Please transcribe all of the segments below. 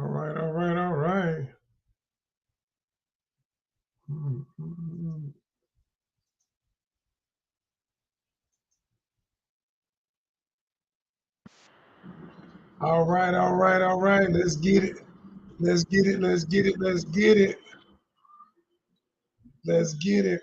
All right, all right, all right. Mhm. All right, all right, all right. Let's get it. Let's get it. Let's get it. Let's get it. Let's get it.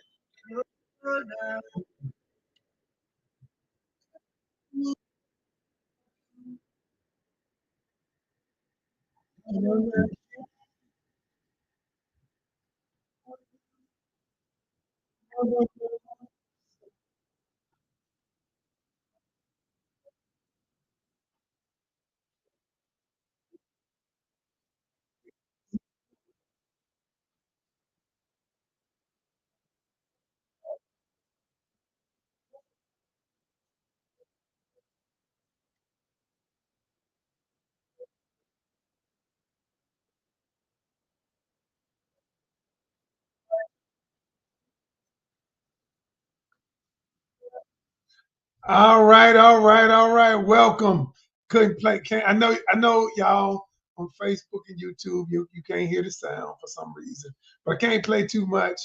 All right, all right, all right. Welcome. Couldn't play. Can't, I know y'all on Facebook and YouTube. You can't hear the sound for some reason, but I can't play too much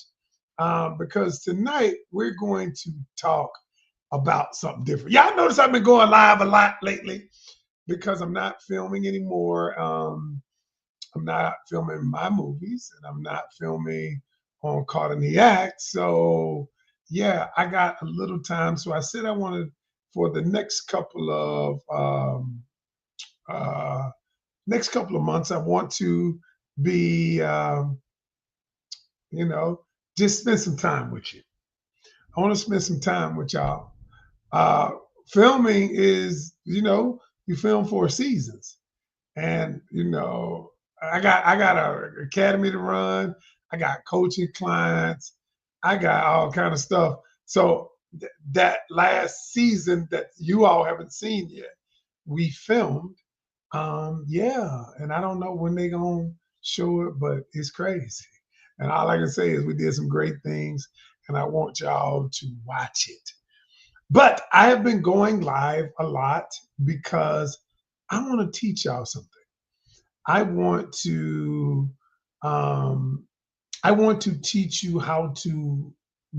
because tonight we're going to talk about something different. Y'all notice I've been going live a lot lately because I'm not filming anymore. I'm not filming my movies and I'm not filming on Caught in the Act. So yeah, I got a little time. So I said I wanted for the uh, next couple of months, I want to be you know, just spend some time with you. I want to spend some time with y'all. Uh, Filming is, you film for seasons. And I got a academy to run. I got coaching clients. I got all kind of stuff. So that last season that you all haven't seen yet, we filmed. Yeah, and I don't know when they gonna show it, but it's crazy. And all I can say is we did some great things, and I want y'all to watch it. But I have been going live a lot because I want to teach y'all something. I want to um, I want to teach you how to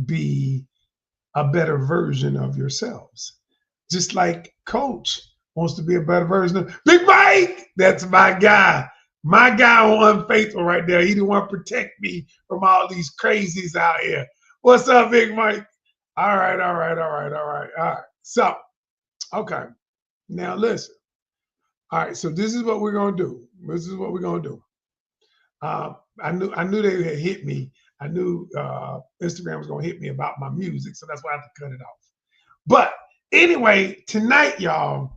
be a better version of yourselves. Just like Coach wants to be a better version of Big Mike. That's my guy. My guy on Unfaithful right there. He the one protect me from all these crazies out here. What's up, Big Mike? All right, all right, all right, all right, all right. So, okay. Now listen. All right, so this is what we're gonna do. This is what we're gonna do. I knew they had hit me. I knew Instagram was gonna hit me about my music, so that's why I had to cut it off. But anyway, tonight, y'all,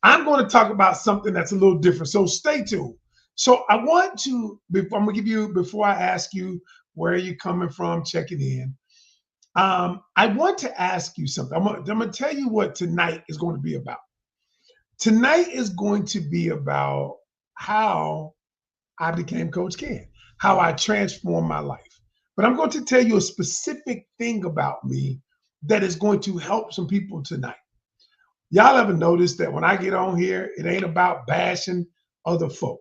I'm going to talk about something that's a little different. So stay tuned. So I want to, I'm going to give you, before I ask you where you're coming from, checking in, I want to ask you something. I'm going to tell you what tonight is going to be about. Tonight is going to be about how I became Coach Ken, how I transformed my life. But I'm going to tell you a specific thing about me that is going to help some people tonight. Y'all ever notice that when I get on here, it ain't about bashing other folk.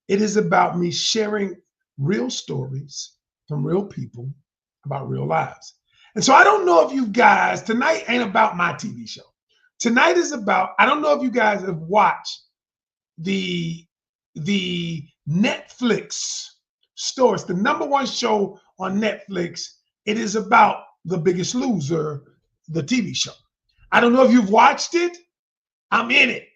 It is about me sharing real stories from real people about real lives. And so I don't know if you guys, tonight ain't about my TV show. Tonight is about, I don't know if you guys have watched the the Netflix store. It's the number one show on Netflix. It is about The Biggest Loser, the TV show. I don't know if you've watched it. I'm in it.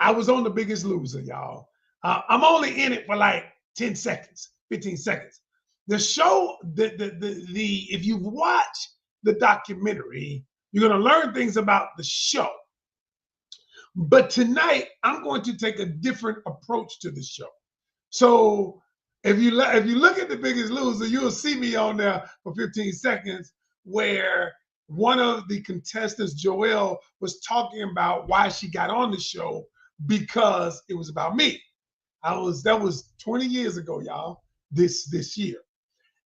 I was on The Biggest Loser, y'all. I'm only in it for like 10 seconds, 15 seconds. The show, the if you watch the documentary, you're gonna learn things about the show. But tonight, I'm going to take a different approach to the show. So if you look at The Biggest Loser, you'll see me on there for 15 seconds where one of the contestants, Joelle, was talking about why she got on the show because it was about me. That was 20 years ago, y'all. This year.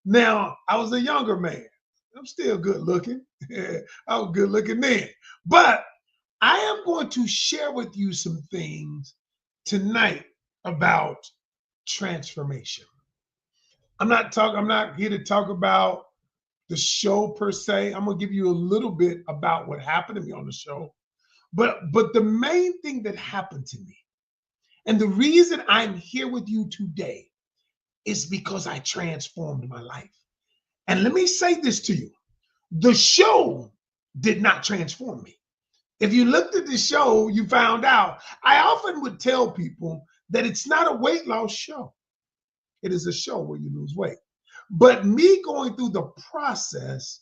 Now I was a younger man. I'm still good looking. I was good looking then, but I am going to share with you some things tonight about transformation. I'm not here to talk about the show per se. I'm gonna give you a little bit about what happened to me on the show. But the main thing that happened to me, and the reason I'm here with you today, is because I transformed my life. And let me say this to you. The show did not transform me. If you looked at the show, you found out. I often would tell people that it's not a weight loss show. It is a show where you lose weight. But me going through the process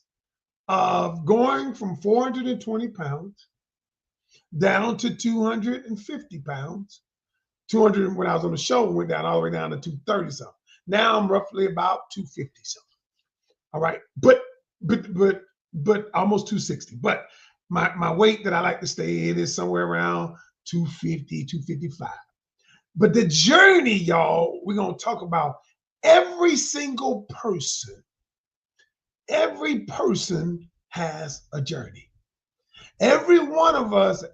of going from 420 pounds down to 250 pounds, 200 when I was on the show, went down all the way down to 230 something. Now I'm roughly about 250 something. All right. But almost 260. But my weight that I like to stay in is somewhere around 250, 255. But the journey, y'all, we're going to talk about every single person. Every person has a journey. Every one of us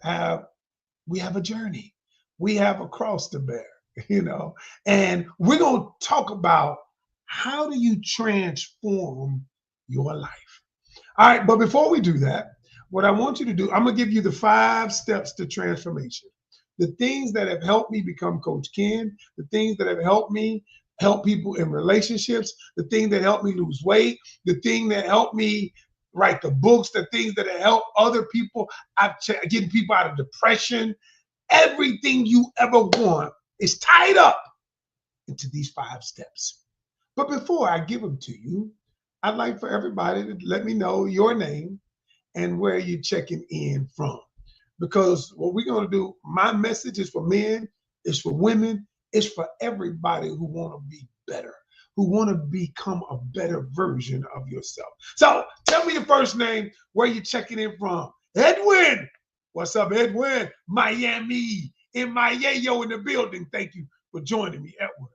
we have a journey. We have a cross to bear, and we're going to talk about how do you transform your life. All right, but before we do that, what I want you to do, I'm going to give you the 5 steps to transformation. The things that have helped me become Coach Ken, the things that have helped me help people in relationships, the thing that helped me lose weight, the thing that helped me write the books, the things that have helped other people, getting people out of depression. Everything you ever want is tied up into these 5 steps. But before I give them to you, I'd like for everybody to let me know your name and where you're checking in from. Because what we're going to do, my message is for men, it's for women, it's for everybody who want to be better, who want to become a better version of yourself. So tell me your first name, where you're checking in from. Edwin. What's up, Edwin? Miami. In Mayayo in the building. Thank you for joining me, Edwin.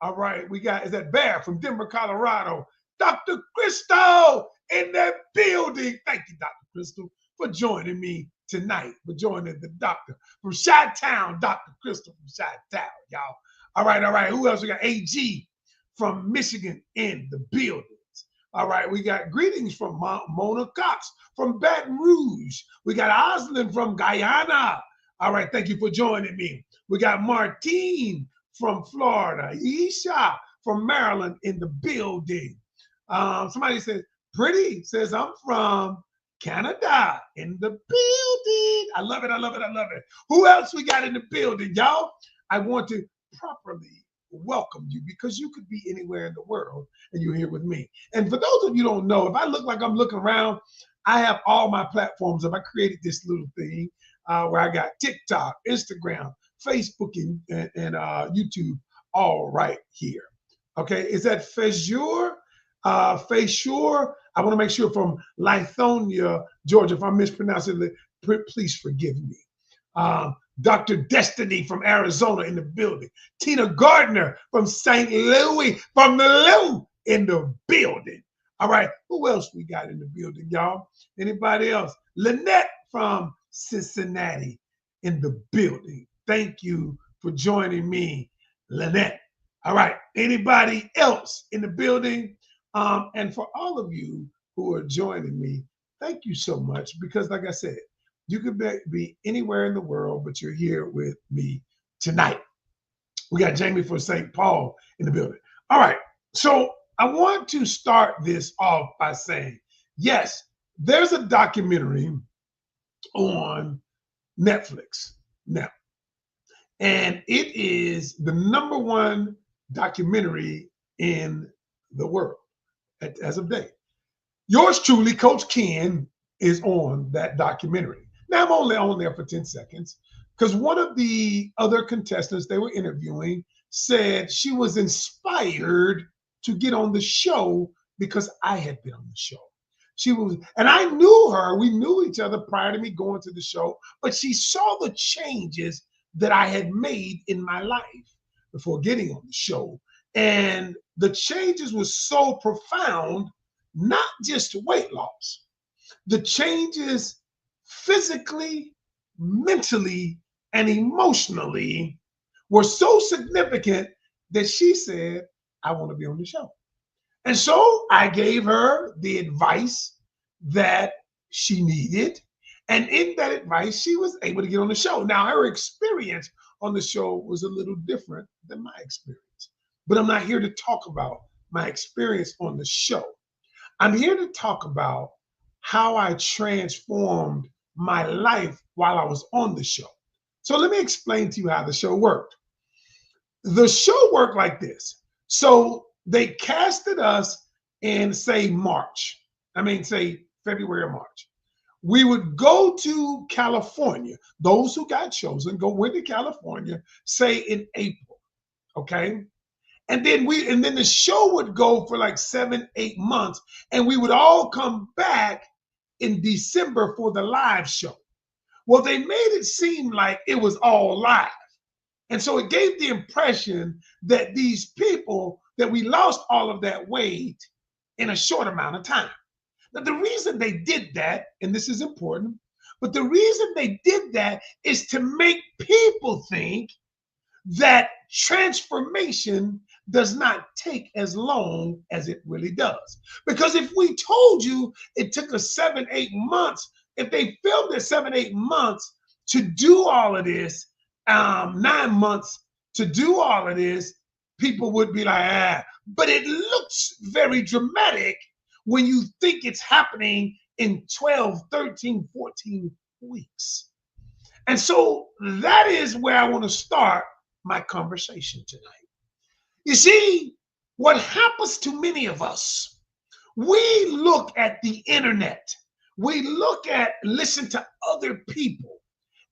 All right, is that Bear from Denver, Colorado. Dr. Crystal in the building. Thank you, Dr. Crystal, for joining me tonight, for joining the doctor from Chi-Town, Dr. Crystal from Chi-Town, y'all. All right. Who else? We got AG from Michigan in the buildings. All right, we got greetings from Mona Cox from Baton Rouge. We got Oslin from Guyana. All right, thank you for joining me. We got Martine from Florida. Isha from Maryland in the building. Somebody says, Pretty says, I'm from Canada in the building. I love it. Who else we got in the building, y'all? I want to properly welcome you because you could be anywhere in the world and you're here with me. And for those of you who don't know, if I look like I'm looking around, I have all my platforms. I created this little thing where I got TikTok, Instagram, Facebook, and YouTube all right here. Okay, is that Fejur? Fejur? I want to make sure from Lithonia, Georgia. If I'm mispronouncing it, please forgive me. Dr. Destiny from Arizona in the building. Tina Gardner from St. Louis, from the Lou in the building. All right, who else we got in the building, y'all? Anybody else? Lynette from Cincinnati in the building. Thank you for joining me, Lynette. All right, anybody else in the building? And for all of you who are joining me, thank you so much because like I said, you could be anywhere in the world, but you're here with me tonight. We got Jamie from St. Paul in the building. All right, so I want to start this off by saying, yes, there's a documentary on Netflix now, and it is the #1 documentary in the world as of date. Yours truly, Coach Ken, is on that documentary. Now, I'm only on there for 10 seconds because one of the other contestants they were interviewing said she was inspired to get on the show because I had been on the show. She was, and I knew her. We knew each other prior to me going to the show, but she saw the changes that I had made in my life before getting on the show. And the changes were so profound, not just weight loss. The changes physically, mentally, and emotionally were so significant that she said, I want to be on the show. And so I gave her the advice that she needed. And in that advice, she was able to get on the show. Now, her experience on the show was a little different than my experience. But I'm not here to talk about my experience on the show. I'm here to talk about how I transformed my life while I was on the show. So let me explain to you how the show worked. The show worked like this. So they casted us in, say, March. Say February or March. We would go to California. Those who got chosen went to California, say in April. Okay. And then the show would go for like 7-8 months, and we would all come back in December for the live show. Well, they made it seem like it was all live. And so it gave the impression that these people, that we lost all of that weight in a short amount of time. Now, the reason they did that, and this is important, but the reason they did that is to make people think that transformation does not take as long as it really does. Because if we told you it took us 7-8 months, if they filmed it 7-8 months to do all of this, 9 months to do all of this, people would be like, ah. But it looks very dramatic when you think it's happening in 12, 13, 14 weeks. And so that is where I want to start my conversation tonight. You see, what happens to many of us, we look at the internet, we listen to other people,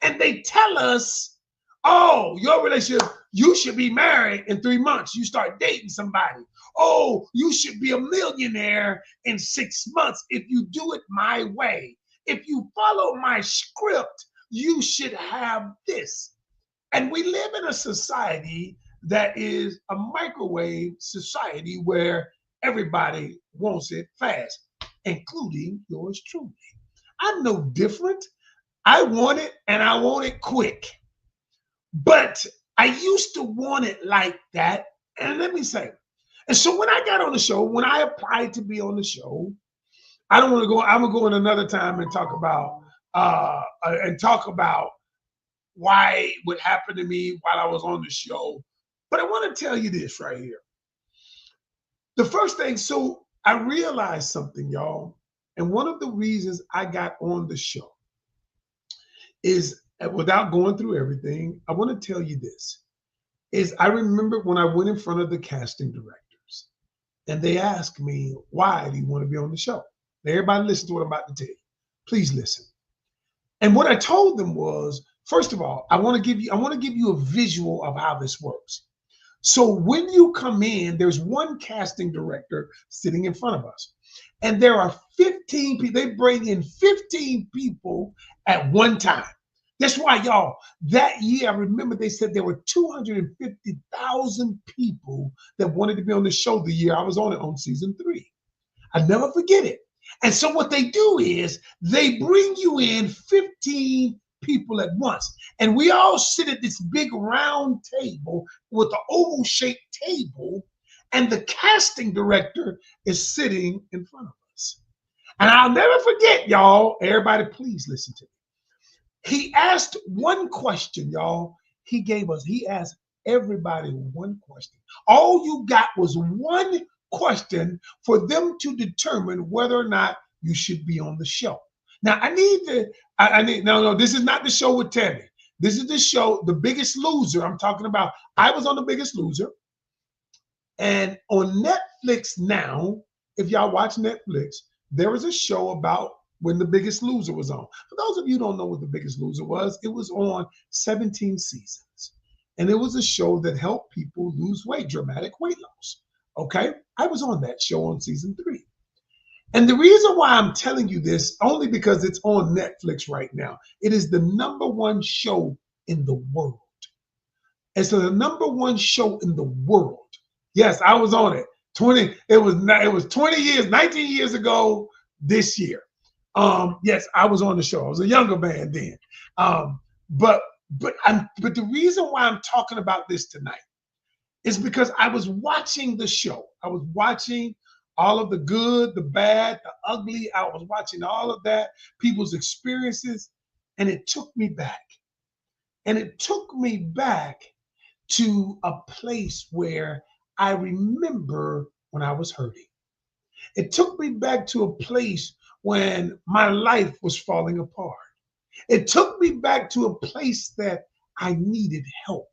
and they tell us, oh, your relationship, you should be married in 3 months. You start dating somebody. Oh, you should be a millionaire in 6 months if you do it my way. If you follow my script, you should have this. And we live in a society that is a microwave society where everybody wants it fast, including yours truly. I'm no different. I want it, and I want it quick. But I used to want it like that. And let me say, and so when I got on the show, when I applied to be on the show, I don't want to go, I'm gonna go in another time and talk about why what happened to me while I was on the show. But I want to tell you this right here. The first thing, so I realized something, y'all. And one of the reasons I got on the show is, without going through everything, I want to tell you this, is I remember when I went in front of the casting directors and they asked me, why do you want to be on the show? Now, everybody listen to what I'm about to tell you. Please listen. And what I told them was, first of all, I want to give you a visual of how this works. So when you come in, there's one casting director sitting in front of us. And there are 15 people. They bring in 15 people at one time. That's why, y'all, that year, I remember they said there were 250,000 people that wanted to be on the show the year I was on it, on season 3. I never forget it. And so what they do is they bring you in 15 people at once. And we all sit at this big round table with an oval shaped table, and the casting director is sitting in front of us. And I'll never forget, y'all, everybody, please listen to me. He asked one question, y'all. He asked everybody one question. All you got was one question for them to determine whether or not you should be on the show. Now, no, this is not the show with Tammy. This is the show, The Biggest Loser. I'm talking about, I was on The Biggest Loser. And on Netflix now, if y'all watch Netflix, there is a show about when The Biggest Loser was on. For those of you who don't know what The Biggest Loser was, it was on 17 seasons. And it was a show that helped people lose weight, dramatic weight loss. Okay? I was on that show on season 3. And the reason why I'm telling you this, only because it's on Netflix right now. It is the #1 show in the world. It's the #1 show in the world. Yes, I was on it. It was 20 years, 19 years ago this year. Yes, I was on the show. I was a younger man then. But the reason why I'm talking about this tonight It's because I was watching the show. I was watching all of the good, the bad, the ugly. I was watching all of that, people's experiences, and it took me back. And it took me back to a place where I remember when I was hurting. It took me back to a place when my life was falling apart. It took me back to a place that I needed help.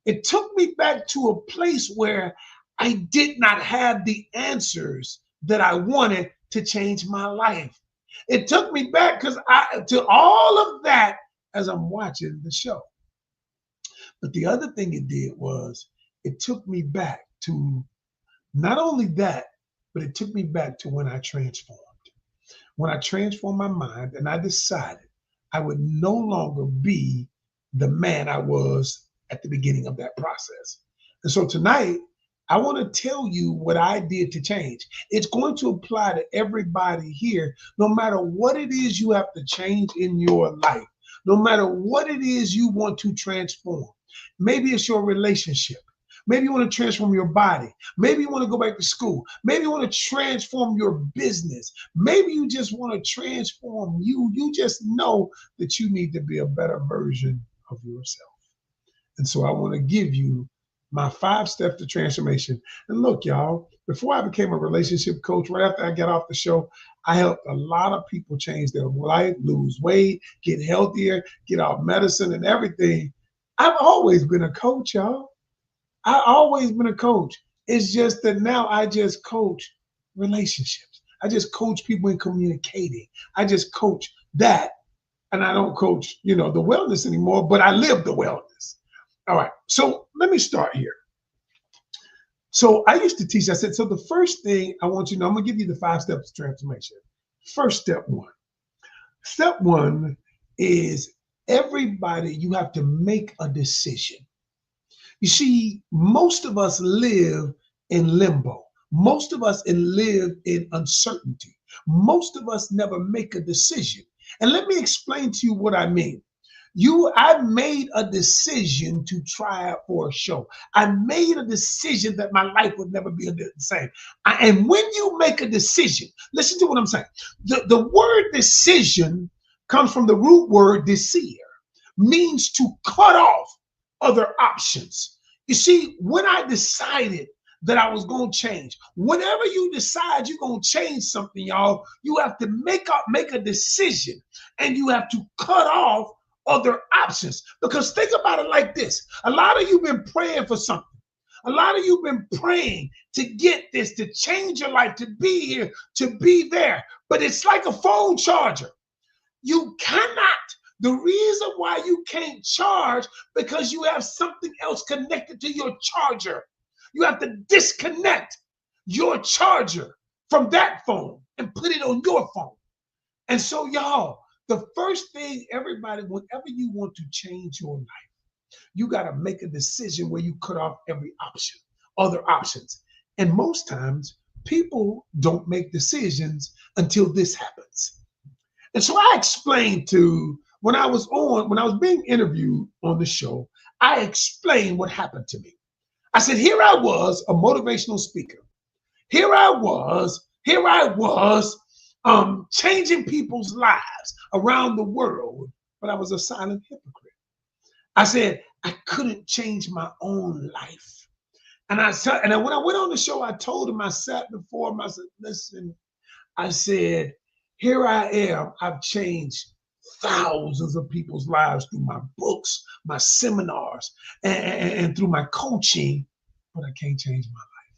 It took me back to a place where I did not have the answers that I wanted to change my life. It took me back because I to all of that as I'm watching the show. But the other thing it did was it took me back to not only that, but it took me back to when I transformed. When I transformed my mind and I decided I would no longer be the man I was at the beginning of that process. And so tonight, I want to tell you what I did to change. It's going to apply to everybody here, no matter what it is you have to change in your life, no matter what it is you want to transform. Maybe it's your relationship. Maybe you want to transform your body. Maybe you want to go back to school. Maybe you want to transform your business. Maybe you just want to transform you. You just know that you need to be a better version of yourself. And so I want to give you my 5 steps to transformation. And look, y'all, before I became a relationship coach, right after I got off the show, I helped a lot of people change their life, lose weight, get healthier, get off medicine and everything. I've always been a coach, y'all. I've always been a coach. It's just that now I just coach relationships. I just coach people in communicating. I just coach that. And I don't coach, the wellness anymore, but I live the wellness. All right. So let me start here. So I used to teach, I said, so the first thing I want you to know, I'm going to give you the 5 steps of transformation. First, step one. Step one is everybody, you have to make a decision. You see, most of us live in limbo. Most of us live in uncertainty. Most of us never make a decision. And let me explain to you what I mean. I made a decision to try out for a show. I made a decision that my life would never be the same. And when you make a decision, listen to what I'm saying. The word decision comes from the root word desir, means to cut off other options. You see, when I decided that I was going to change, whenever you decide you're going to change something, y'all, you have to make a decision, and you have to cut off other options. Because think about it like this. A lot of you been praying for something. A lot of you been praying to get this, to change your life, to be here, to be there. But it's like a phone charger. You cannot. The reason why you can't charge, because you have something else connected to your charger. You have to disconnect your charger from that phone and put it on your phone. And so, y'all, the first thing, everybody, whenever you want to change your life, you got to make a decision where you cut off every option, other options. And most times, people don't make decisions until this happens. And so I explained when I was being interviewed on the show, I explained what happened to me. I said, here I was, a motivational speaker. Here I was changing people's lives around the world, but I was a silent hypocrite. I said, I couldn't change my own life. And when I went on the show, I told him, I sat before him, I said, listen, I said, here I am, I've changed thousands of people's lives through my books, my seminars, and through my coaching, but I can't change my life.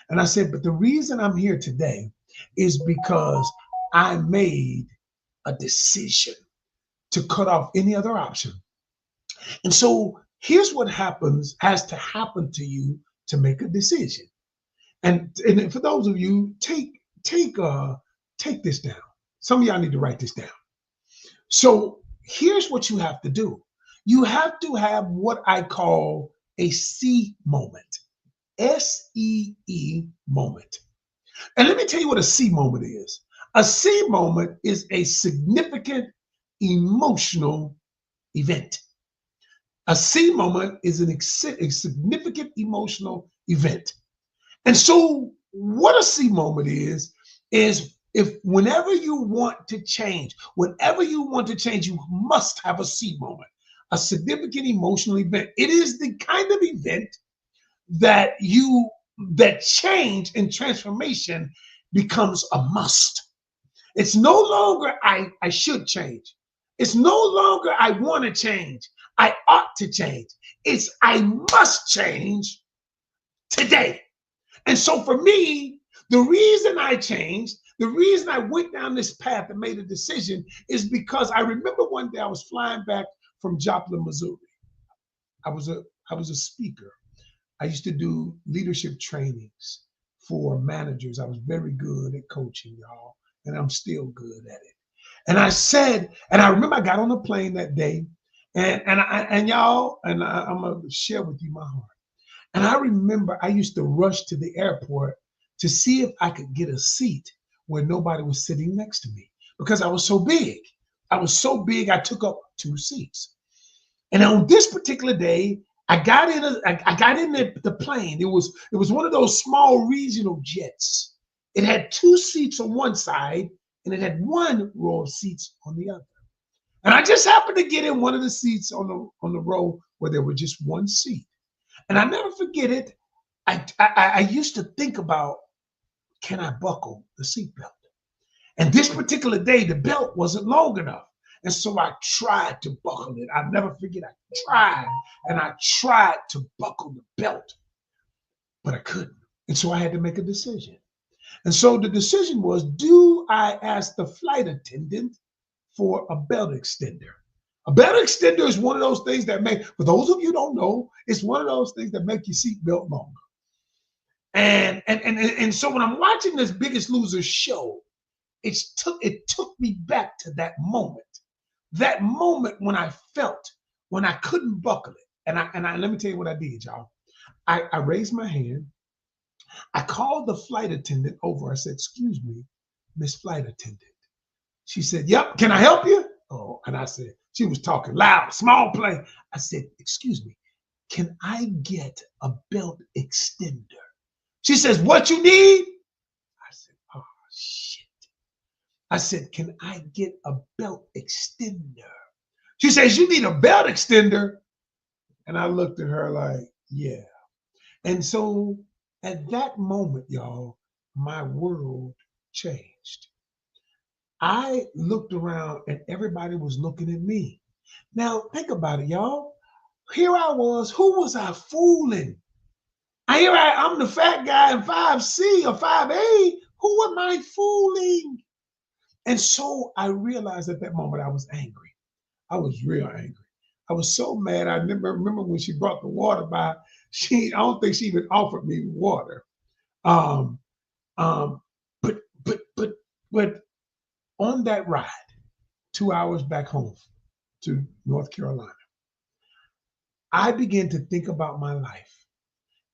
And I said, but the reason I'm here today is because I made a decision to cut off any other option. And so here's what has to happen to you to make a decision. And for those of you, take this down. Some of y'all need to write this down. So here's what you have to do. You have to have what I call a C moment. S-E-E moment. And let me tell you what a C moment is. A C moment is a significant emotional event. A C moment is a significant emotional event. And so what a C moment is if whenever you want to change, you must have a C moment, a significant emotional event. It is the kind of event that that change and transformation becomes a must. It's no longer I should change. It's no longer I want to change. I ought to change. It's I must change today. And so for me, the reason I changed, the reason I went down this path and made a decision is because I remember one day I was flying back from Joplin, Missouri. I was a I was a speaker. I used to do leadership trainings for managers. I was very good at coaching, y'all, and I'm still good at it. And I remember I got on a plane that day, and y'all, I'm gonna share with you my heart. And I remember I used to rush to the airport to see if I could get a seat where nobody was sitting next to me because I was so big. I was so big, I took up two seats. And on this particular day, I got in the plane. It was one of those small regional jets. It had two seats on one side and it had one row of seats on the other. And I just happened to get in one of the seats on the row where there was just one seat. And I never forget it. I used to think about, can I buckle the seatbelt? And this particular day, the belt wasn't long enough. And so I tried to buckle it. I'll never forget. I tried to buckle the belt, but I couldn't. And so I had to make a decision. And so the decision was, do I ask the flight attendant for a belt extender? A belt extender is one of those things that make, for those of you who don't know, it's one of those things that make your seatbelt longer. And so when I'm watching this Biggest Loser show, it took me back to that moment when I felt when I couldn't buckle it. And I let me tell you what I did, y'all. I raised my hand. I called the flight attendant over. I said, "Excuse me, Miss Flight Attendant." She said, "Yep, can I help you?" Oh, and I said, she was talking loud, small plane. I said, "Excuse me, can I get a belt extender?" She says, "What you need?" I said, "Oh, shit." I said, "Can I get a belt extender?" She says, "You need a belt extender?" And I looked at her like, yeah. And so at that moment, y'all, my world changed. I looked around and everybody was looking at me. Now, think about it, y'all. Here I was. Who was I fooling? I'm the fat guy in 5C or 5A. Who am I fooling? And so I realized at that moment I was angry. I was real angry. I was so mad. I remember when she brought the water by. I don't think she even offered me water. Um, um, but but but but on that ride, 2 hours back home to North Carolina, I began to think about my life,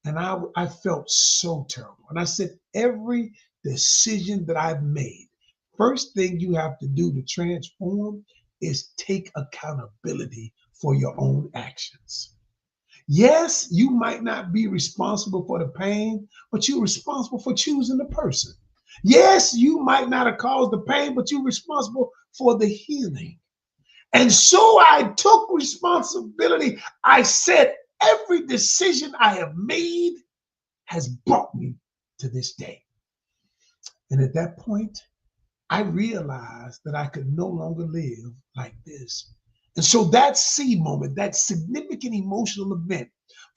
and I felt so terrible. And I said, every decision that I've made, first thing you have to do to transform is take accountability for your own actions. Yes, you might not be responsible for the pain, but you're responsible for choosing the person. Yes, you might not have caused the pain, but you're responsible for the healing. And so I took responsibility. I said, every decision I have made has brought me to this day. And at that point, I realized that I could no longer live like this. And so that C moment, that significant emotional event,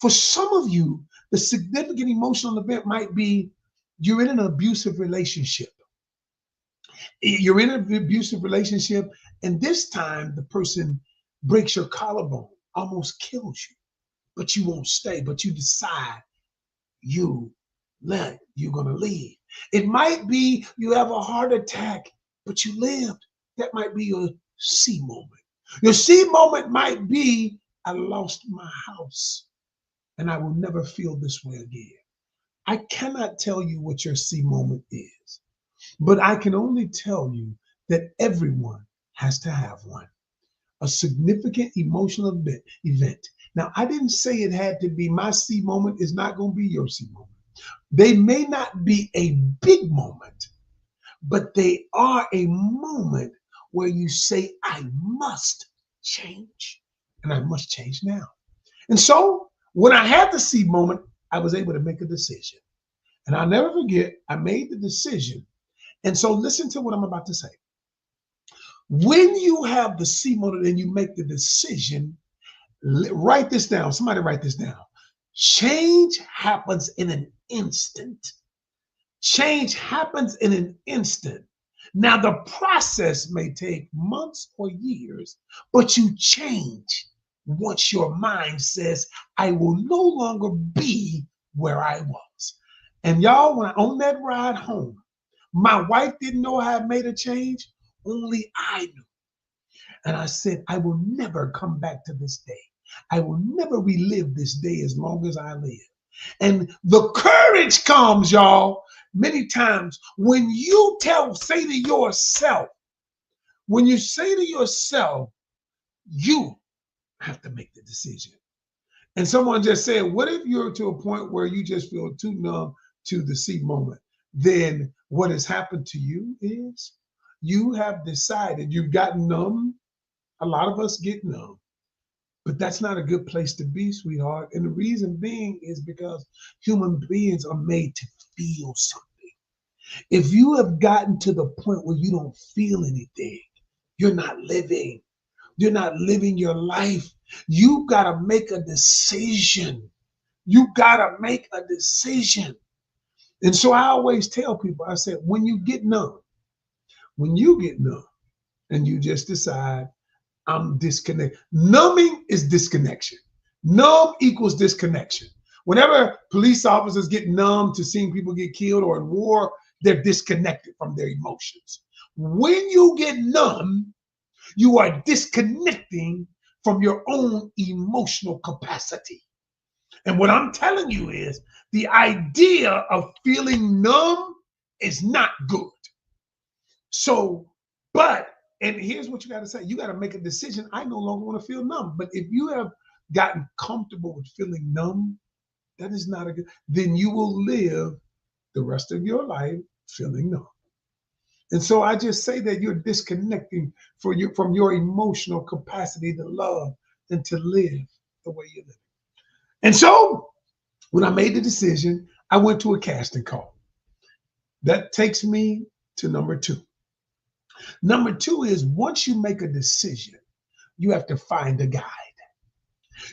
for some of you, the significant emotional event might be you're in an abusive relationship. You're in an abusive relationship, and this time the person breaks your collarbone, almost kills you, but you won't stay, but you decide you're going to leave. It might be you have a heart attack, but you lived. That might be your C moment. Your C moment might be, I lost my house and I will never feel this way again. I cannot tell you what your C moment is, but I can only tell you that everyone has to have one. A significant emotional event. Now, I didn't say it had to be my seed moment. It's not going to be your seed moment. They may not be a big moment, but they are a moment where you say, I must change, and I must change now. And so when I had the seed moment, I was able to make a decision. And I'll never forget, I made the decision. And so listen to what I'm about to say. When you have the seed moment and you make the decision, write this down. Somebody write this down. Change happens in an instant. Change happens in an instant. Now, the process may take months or years, but you change once your mind says, I will no longer be where I was. And y'all, when on that ride home, my wife didn't know I had made a change. Only I knew. And I said, I will never come back to this day. I will never relive this day as long as I live. And the courage comes, y'all, many times when you say to yourself, when you say to yourself, you have to make the decision. And someone just said, what if you're to a point where you just feel too numb to the seed moment? Then what has happened to you is you have decided, you've gotten numb. A lot of us get numb. But that's not a good place to be, sweetheart. And the reason being is because human beings are made to feel something. If you have gotten to the point where you don't feel anything, you're not living. You're not living your life. You got to make a decision. You got to make a decision. And so I always tell people, I said, when you get numb and you just decide, I'm disconnected. Numbing is disconnection. Numb equals disconnection. Whenever police officers get numb to seeing people get killed or in war, they're disconnected from their emotions. When you get numb, you are disconnecting from your own emotional capacity. And what I'm telling you is the idea of feeling numb is not good. So, and here's what you got to say. You got to make a decision. I no longer want to feel numb. But if you have gotten comfortable with feeling numb, that is not a good, then you will live the rest of your life feeling numb. And so I just say that you're disconnecting from your emotional capacity to love and to live the way you live. And so when I made the decision, I went to a casting call. That takes me to number two. Number two is once you make a decision, you have to find a guide.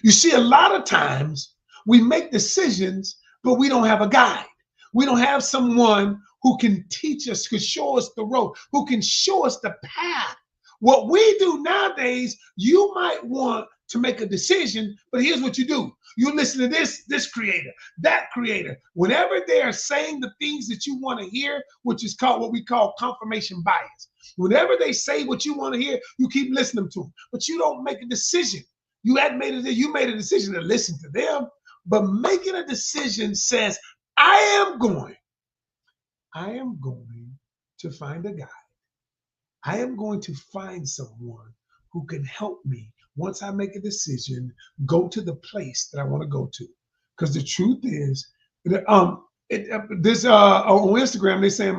You see, a lot of times we make decisions, but we don't have a guide. We don't have someone who can teach us, could show us the road, who can show us the path. What we do nowadays, you might want to make a decision, but here's what you do. You listen to this creator, that creator. Whenever they are saying the things that you want to hear, which is called what we call confirmation bias. Whenever they say what you want to hear, you keep listening to them, but you don't make a decision. You made a decision to listen to them, but making a decision says, I am going to find a guide. I am going to find someone who can help me once I make a decision, go to the place that I want to go to. Because the truth is, on Instagram, they're saying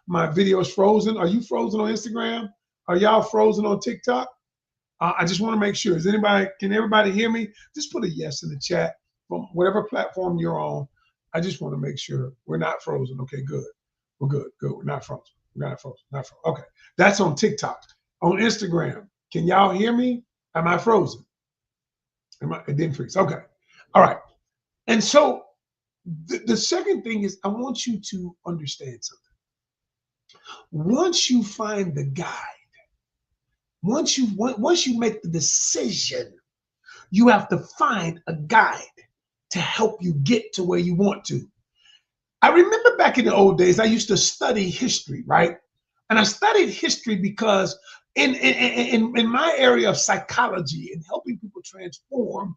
my video is frozen. Are you frozen on Instagram? Are y'all frozen on TikTok? I just want to make sure. Can everybody hear me? Just put a yes in the chat from whatever platform you're on. I just want to make sure we're not frozen. Okay, good. We're good. Good. We're not frozen. We're not frozen. Not frozen. Okay. That's on TikTok. On Instagram, can y'all hear me? Am I frozen? It didn't freeze. Okay. All right. And so the second thing is I want you to understand something. Once you find the guide, once you make the decision, you have to find a guide to help you get to where you want to. I remember back in the old days, I used to study history, right? And I studied history because in my area of psychology and helping people transform,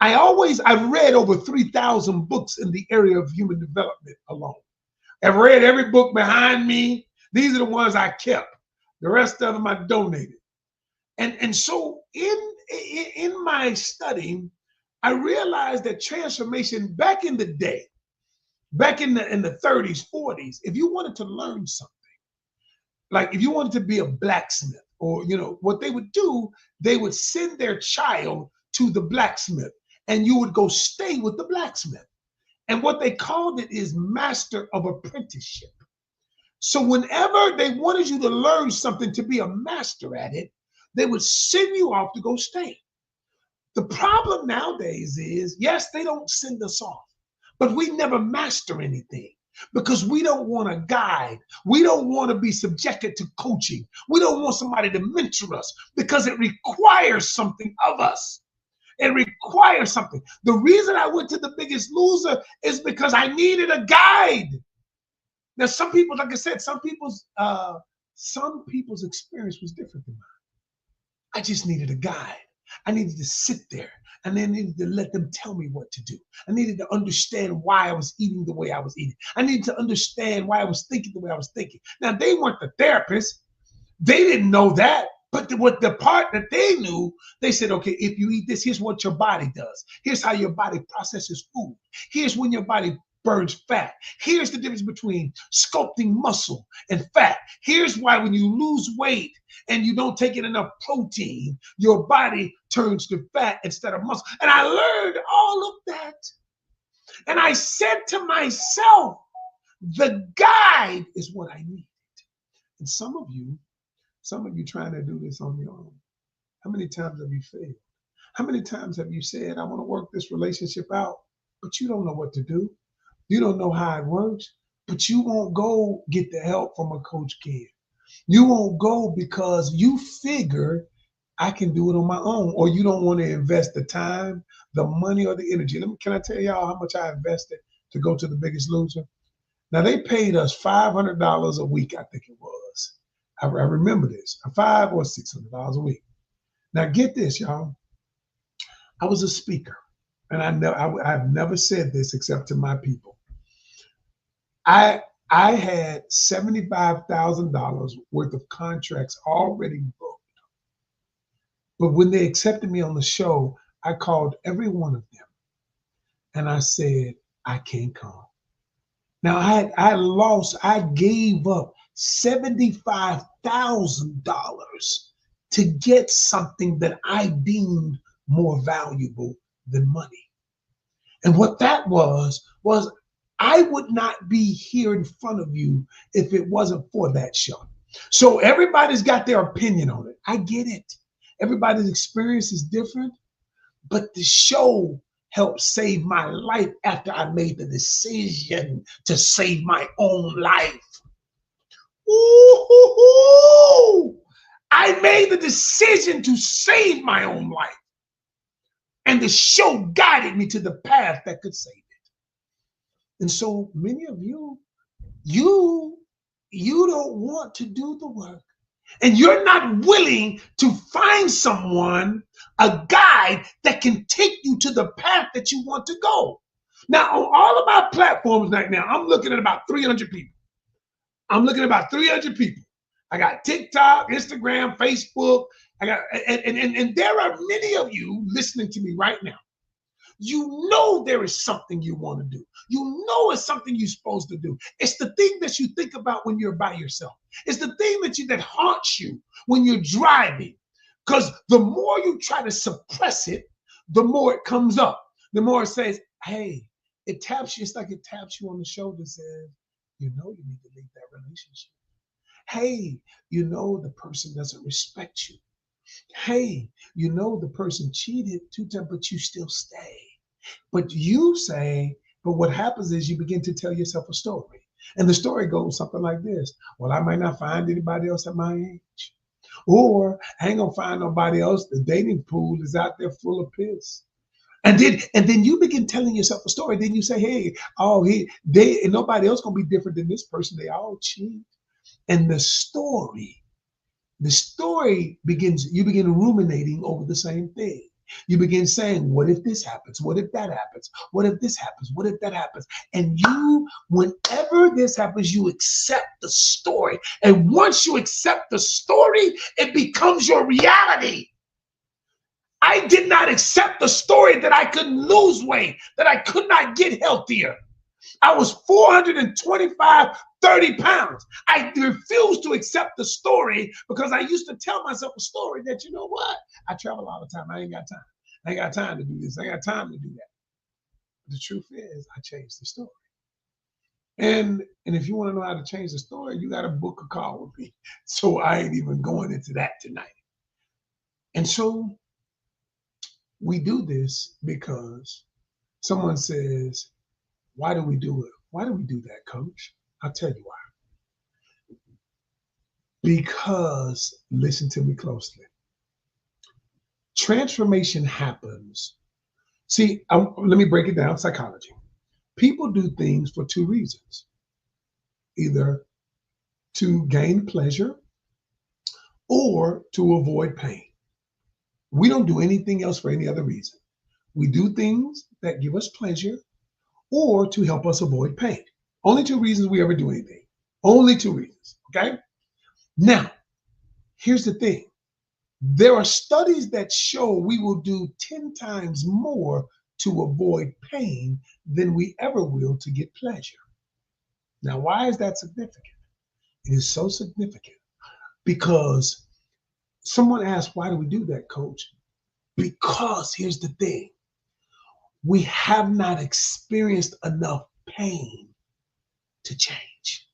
I've read over 3,000 books in the area of human development alone. I've read every book behind me. These are the ones I kept. The rest of them I donated. And so in my studying, I realized that transformation back in the day, back in the 30s, 40s, if you wanted to learn something, like if you wanted to be a blacksmith, or what they would do, they would send their child to the blacksmith, and you would go stay with the blacksmith. And what they called it is master of apprenticeship. So whenever they wanted you to learn something, to be a master at it, they would send you off to go stay. The problem nowadays is, yes, they don't send us off, but we never master anything because we don't want a guide. We don't want to be subjected to coaching. We don't want somebody to mentor us because it requires something of us. It requires something. The reason I went to The Biggest Loser is because I needed a guide. Now, some people, like I said, some people's experience was different than mine. I just needed a guide. I needed to sit there, and then needed to let them tell me what to do. I needed to understand why I was eating the way I was eating. I needed to understand why I was thinking the way I was thinking. Now, they weren't the therapist. They didn't know that. But what the part that they knew, they said, okay, if you eat this, here's what your body does. Here's how your body processes food. Here's when your body burns fat. Here's the difference between sculpting muscle and fat. Here's why when you lose weight and you don't take in enough protein, your body turns to fat instead of muscle. And I learned all of that. And I said to myself, the guide is what I need. And some of you trying to do this on your own. How many times have you failed? How many times have you said, I want to work this relationship out, but you don't know what to do? You don't know how it works, but you won't go get the help from a coach can. You won't go because you figure I can do it on my own, or you don't want to invest the time, the money, or the energy. Can I tell y'all how much I invested to go to The Biggest Loser? Now, they paid us $500 a week, I think it was. I remember this, $500 or $600 a week. Now, get this, y'all. I was a speaker, and I've never said this except to my people. I had $75,000 worth of contracts already booked. But when they accepted me on the show, I called every one of them and I said, I can't come. Now I gave up $75,000 to get something that I deemed more valuable than money. And what that was I would not be here in front of you if it wasn't for that show. So everybody's got their opinion on it. I get it. Everybody's experience is different, but the show helped save my life after I made the decision to save my own life. Ooh, I made the decision to save my own life. And the show guided me to the path that could save it. And so many of you don't want to do the work. And you're not willing to find someone, a guide that can take you to the path that you want to go. Now, on all of my platforms right now, I'm looking at about 300 people. I got TikTok, Instagram, Facebook. And there are many of you listening to me right now. You know there is something you want to do. You know it's something you're supposed to do. It's the thing that you think about when you're by yourself. It's the thing that haunts you when you're driving. Because the more you try to suppress it, the more it comes up. The more it says, hey, it taps you. It's like it taps you on the shoulder and says, you know you need to leave that relationship. Hey, you know the person doesn't respect you. Hey, you know the person cheated 2 times, but you still stay. But you say, but what happens is you begin to tell yourself a story. And the story goes something like this. Well, I might not find anybody else at my age. Or I ain't gonna find nobody else. The dating pool is out there full of piss. And then you begin telling yourself a story. Then you say, hey, nobody else gonna be different than this person. They all cheat. And the story begins, you begin ruminating over the same thing. You begin saying, what if this happens? What if that happens? What if this happens? What if that happens? And whenever this happens, you accept the story. And once you accept the story, it becomes your reality. I did not accept the story that I couldn't lose weight, that I could not get healthier. I was 425, 30 pounds. I refused to accept the story because I used to tell myself a story that, you know what? I travel all the time. I ain't got time. I ain't got time to do this. I ain't got time to do that. But the truth is, I changed the story. And if you want to know how to change the story, you got to book a call with me. So I ain't even going into that tonight. And so we do this because someone says, why do we do it? Why do we do that, coach? I'll tell you why. Because, listen to me closely, transformation happens. See, let me break it down, psychology. People do things for two reasons: either to gain pleasure or to avoid pain. We don't do anything else for any other reason. We do things that give us pleasure or to help us avoid pain. Only two reasons we ever do anything. Only two reasons, okay? Now, here's the thing. There are studies that show we will do 10 times more to avoid pain than we ever will to get pleasure. Now, why is that significant? It is so significant because someone asked, why do we do that, coach? Because here's the thing. We have not experienced enough pain to change.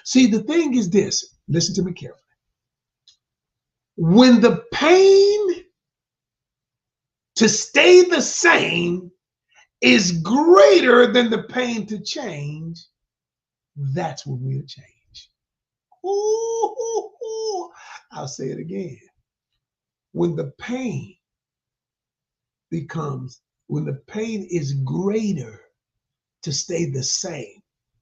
See, the thing is this, listen to me carefully. When the pain to stay the same is greater than the pain to change, that's when we'll change. Ooh, I'll say it again. When the pain is greater to stay the same,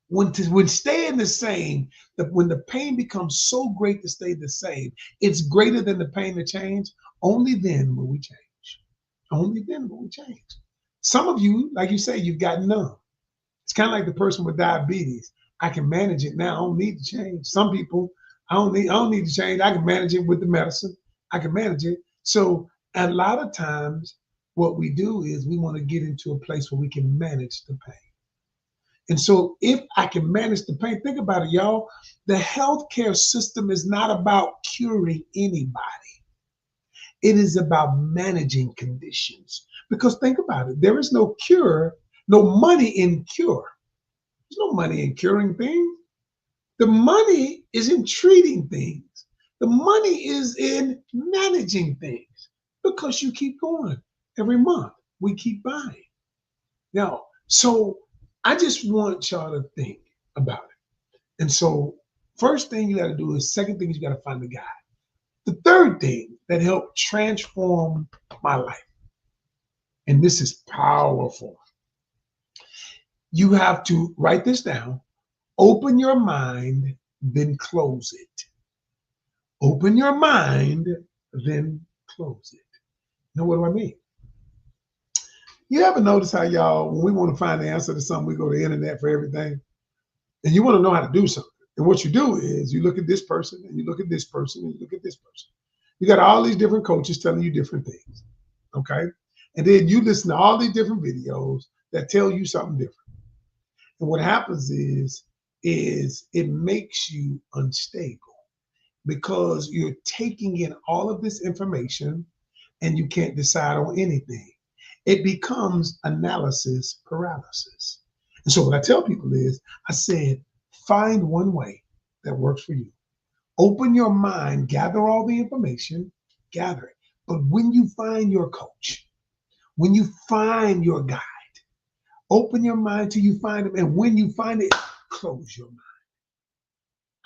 when staying the same, when the pain becomes so great to stay the same, it's greater than the pain to change, only then will we change. Only then will we change. Some of you, like you say, you've got numb. It's kind of like the person with diabetes. I can manage it now. I don't need to change. Some people, I don't need to change. I can manage it with the medicine. I can manage it. So a lot of times what we do is we want to get into a place where we can manage the pain. And so if I can manage the pain, think about it, y'all. The healthcare system is not about curing anybody. It is about managing conditions. Because think about it, there is no cure, no money in cure. There's no money in curing things. The money is in treating things. The money is in managing things because you keep going every month. We keep buying. Now, so I just want y'all to think about it. And so first thing you got to do is, second thing is you got to find the guide. The third thing that helped transform my life, and this is powerful, you have to write this down. Open your mind, then close it. Open your mind, then close it. Now, what do I mean? You ever notice how y'all, when we want to find the answer to something, we go to the internet for everything? And you want to know how to do something. And what you do is you look at this person, and you look at this person, and you look at this person. You got all these different coaches telling you different things, okay? And then you listen to all these different videos that tell you something different. And what happens is it makes you unstable because you're taking in all of this information and you can't decide on anything. It becomes analysis paralysis. And so what I tell people is, I said, find one way that works for you. Open your mind, gather all the information, gather it. But when you find your coach, when you find your guide, open your mind till you find him. And when you find it, close your mind.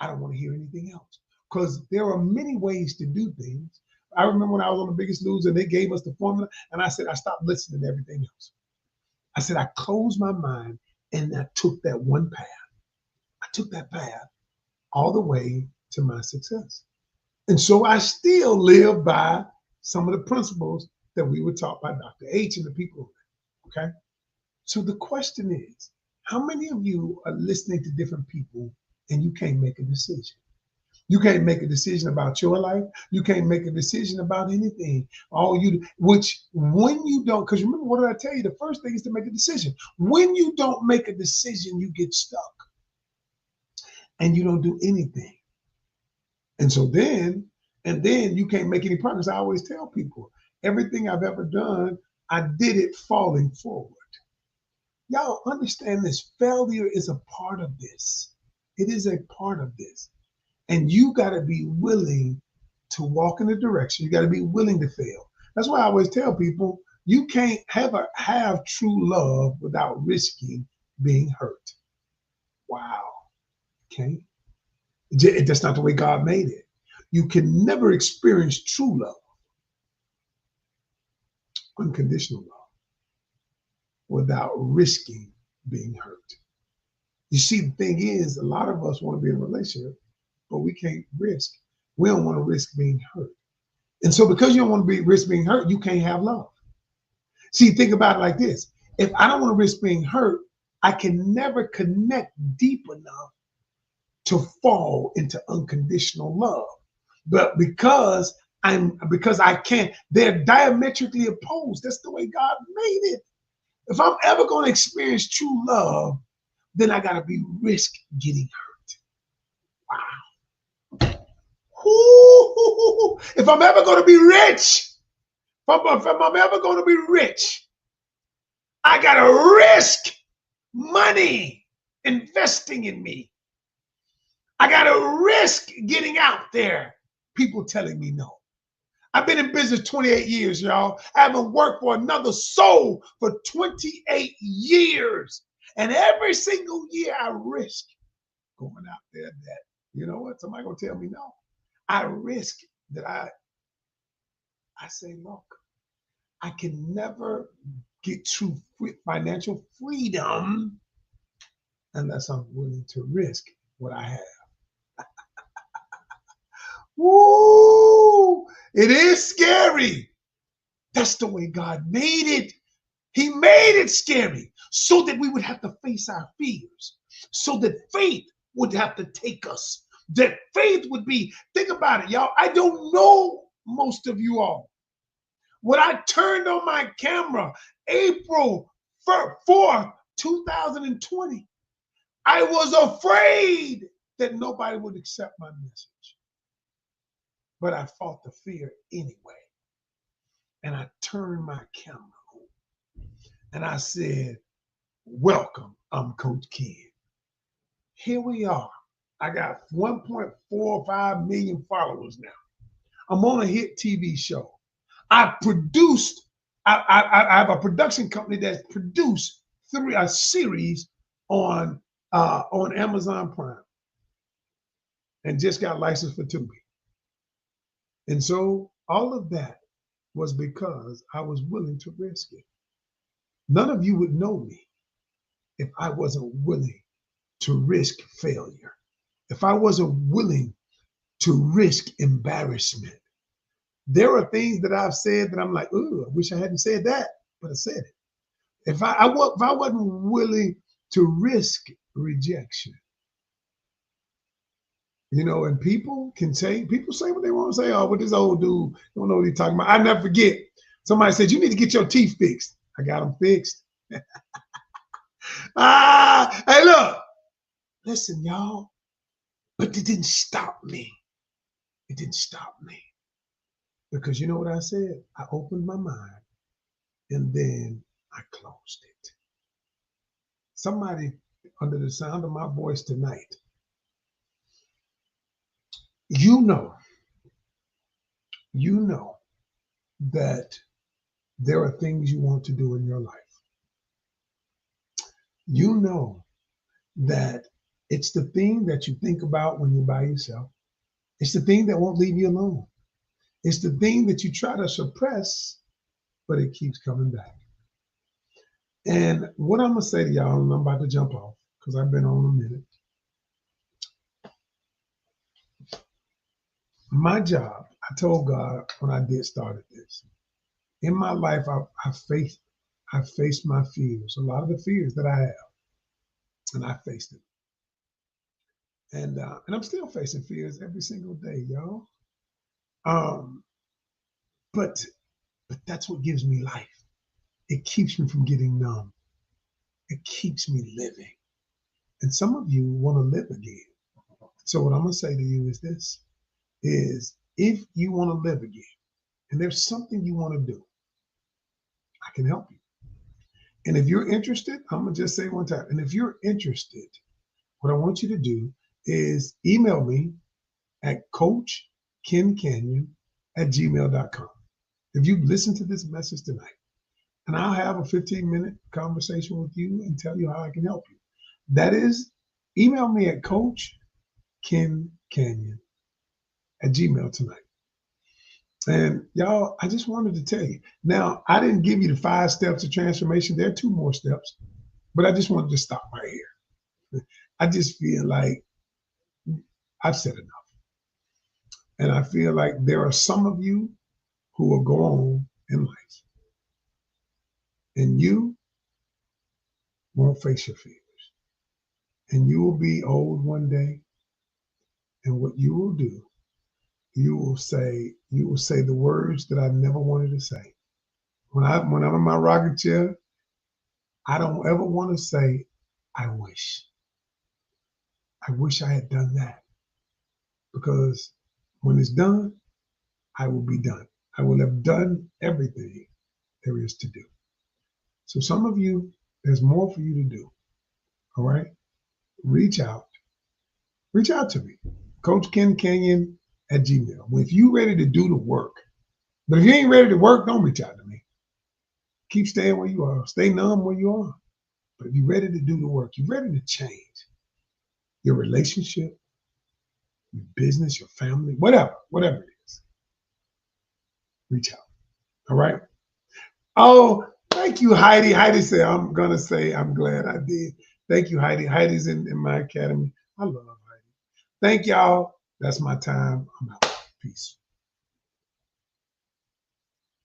I don't want to hear anything else. Because there are many ways to do things. I remember when I was on The Biggest Loser and they gave us the formula, and I said, I stopped listening to everything else. I said, I closed my mind and I took that one path. I took that path all the way to my success. And so I still live by some of the principles that we were taught by Dr. H and the people. Okay. So the question is, how many of you are listening to different people and you can't make a decision? You can't make a decision about your life. You can't make a decision about anything. All you, which when you don't, because remember what did I tell you? The first thing is to make a decision. When you don't make a decision, you get stuck and you don't do anything. And so then you can't make any progress. I always tell people, everything I've ever done, I did it falling forward. Y'all understand this. Failure is a part of this. It is a part of this. And you got to be willing to walk in the direction. You got to be willing to fail. That's why I always tell people, you can't have true love without risking being hurt. Wow. Okay. That's not the way God made it. You can never experience true love, unconditional love, without risking being hurt. You see, the thing is, a lot of us want to be in a relationship, but we can't risk. We don't want to risk being hurt. And so because you don't want to risk being hurt, you can't have love. See, think about it like this. If I don't want to risk being hurt, I can never connect deep enough to fall into unconditional love. But because I can't, they're diametrically opposed. That's the way God made it. If I'm ever going to experience true love, then I got to be risk getting hurt. Wow. Ooh, if I'm ever going to be rich, if I'm ever going to be rich, I got to risk money investing in me. I got to risk getting out there, people telling me no. I've been in business 28 years, y'all. I haven't worked for another soul for 28 years. And every single year I risk going out there that, you know what, somebody gonna tell me no. I risk that I say, look, I can never get true financial freedom unless I'm willing to risk what I have. Woo! It is scary. That's the way God made it. He made it scary so that we would have to face our fears, so that faith would have to take us. That faith would be, think about it, y'all. I don't know most of you all. When I turned on my camera, April 4th, 2020, I was afraid that nobody would accept my message. But I fought the fear anyway. And I turned my camera on. And I said, welcome, I'm Coach Ken. Here we are. I got 1.45 million followers now. I'm on a hit TV show. I have a production company that's produced a series on Amazon Prime and just got licensed for Tubi. And so all of that was because I was willing to risk it. None of you would know me if I wasn't willing to risk failure, if I wasn't willing to risk embarrassment. There are things that I've said that I'm like, ooh, I wish I hadn't said that, but I said it. If I wasn't willing to risk rejection, you know, and people say what they want to say. Oh, but this old dude don't know what he's talking about. I never forget. Somebody said, you need to get your teeth fixed. I got them fixed. Hey, look, listen, y'all, but it didn't stop me. It didn't stop me. Because you know what I said? I opened my mind and then I closed it. Somebody under the sound of my voice tonight, you know that there are things you want to do in your life. You know that it's the thing that you think about when you're by yourself. It's the thing that won't leave you alone. It's the thing that you try to suppress, but it keeps coming back. And what I'm going to say to y'all, and I'm about to jump off because I've been on a minute. My job, I told God when I started this, in my life, I faced my fears, a lot of the fears that I have, and I faced them. And I'm still facing fears every single day, y'all. Um, but that's what gives me life. It keeps me from getting numb. It keeps me living. And some of you want to live again. So what I'm gonna say to you is this: is if you want to live again, and there's something you want to do, I can help you. And if you're interested, I'm gonna just say one time. And if you're interested, what I want you to do is email me at coachkencanion@gmail.com. If you listen to this message tonight, and I'll have a 15-minute conversation with you and tell you how I can help you. That is, email me at coachkencanion@gmail tonight. And y'all, I just wanted to tell you. Now, I didn't give you the 5 steps of transformation. There are 2 more steps, but I just wanted to stop right here. I just feel like I've said enough. And I feel like there are some of you who will go on in life, and you won't face your fears. And you will be old one day. And what you will do, you will say the words that I never wanted to say. When I'm in my rocking chair, I don't ever want to say, I wish. I wish I had done that. Because when it's done, I will be done. I will have done everything there is to do. So some of you, there's more for you to do. All right? Reach out. Reach out to me. CoachKenCanyon@gmail. Well, if you're ready to do the work, but if you ain't ready to work, don't reach out to me. Keep staying where you are. Stay numb where you are. But if you're ready to do the work, you're ready to change your relationship, your business, your family, whatever it is, reach out. All right? Oh, thank you, Heidi. Heidi said, I'm going to say, I'm glad I did. Thank you, Heidi. Heidi's in my academy. I love Heidi. Thank y'all. That's my time. I'm out. Peace.